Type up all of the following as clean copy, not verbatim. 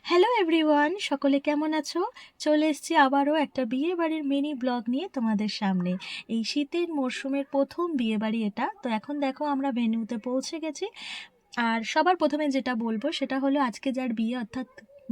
Hello everyone, সকলে কেমন আছো? চলে এসেছি আবারও একটা বিয়ে বাড়ির মিনি ব্লগ নিয়ে তোমাদের সামনে। এই শীতের মরশুমের প্রথম বিয়ে বাড়ি এটা। তো এখন দেখো আমরা ভেন্যুতে পৌঁছে গেছি। আর সবার প্রথমে যেটা বলবো সেটা হলো আজকে যার বিয়ে অর্থাৎ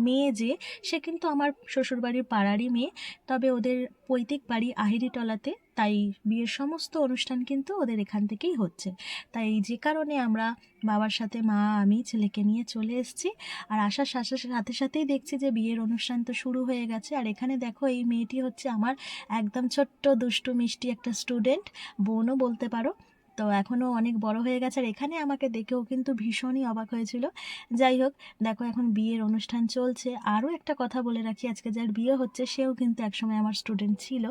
মেয়ে যে, সে কিন্তু আমার শ্বশুরবাড়ির পাড়ারই মেয়ে। তবে ওদের পৈতৃক বাড়ি আহিরিটলাতে, তাই বিয়ের সমস্ত অনুষ্ঠান কিন্তু ওদের এখান থেকেই হচ্ছে। তাই যে কারণে আমরা বাবার সাথে, মা, আমি ছেলেকে নিয়ে চলে এসেছি। আর আসার সাথে সাথে সাথেই দেখছি যে বিয়ের অনুষ্ঠান তো শুরু হয়ে গেছে। আর এখানে দেখো এই মেয়েটি হচ্ছে আমার একদম ছোট্ট দুষ্টু মিষ্টি একটা স্টুডেন্ট, বোনও বলতে পারো। তো এখনও অনেক বড় হয়ে গেছে, আর এখানে আমাকে দেখেও কিন্তু ভীষণই অবাক হয়েছিল। যাই হোক, দেখো এখন বিয়ের অনুষ্ঠান চলছে। আরও একটা কথা বলে রাখি, আজকে যার বিয়ে হচ্ছে সেও কিন্তু একসময় আমার স্টুডেন্ট ছিল।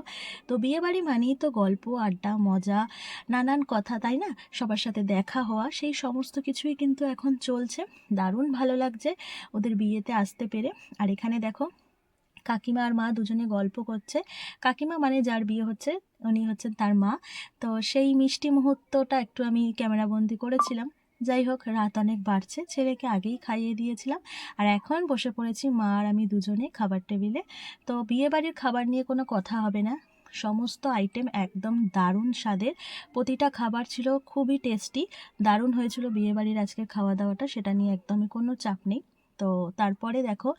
তো বিয়ে বাড়ি মানেই তো গল্প, আড্ডা, মজা, নানান কথা, তাই না? সবার সাথে দেখা হওয়া, সেই সমস্ত কিছুই কিন্তু এখন চলছে। দারুণ ভালো লাগছে ওদের বিয়েতে আসতে পেরে। আর এখানে দেখো কাকিমা আর মা দুজনে গল্প করছে। কাকিমা মানে যার বিয়ে হচ্ছে, উনি হচ্ছেন তার মা। তো সেই মিষ্টি মুহূর্তটা একটু আমি ক্যামেরাবন্দি করেছিলাম। যাই হোক, রাত অনেক বাড়ছে, ছেলেকে আগেই খাইয়ে দিয়েছিলাম। আর এখন বসে পড়েছি মা আর আমি দুজনে খাবার টেবিলে। তো বিয়ে বাড়ির খাবার নিয়ে কোনো কথা হবে না, সমস্ত আইটেম একদম দারুণ স্বাদের। প্রতিটা খাবার ছিল খুবই টেস্টি। দারুণ হয়েছিল বিয়েবাড়ির আজকের খাওয়া দাওয়াটা, সেটা নিয়ে একদমই কোনো চাপ নেই। তো তারপরে দেখো,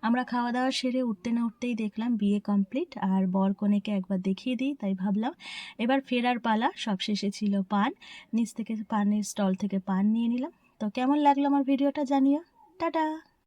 আমরা খাওয়া দাওয়া সেরে উঠতে না উঠতেই দেখলাম বিয়ে কমপ্লিট। আর বর কনেকে একবার দেখিয়ে দিই, তাই ভাবলাম এবার ফেরার পালা। সব শেষে ছিল পান, নিচ থেকে পানের স্টল থেকে পান নিয়ে নিলাম। তো কেমন লাগলো আমার ভিডিওটা জানিও। টাটা।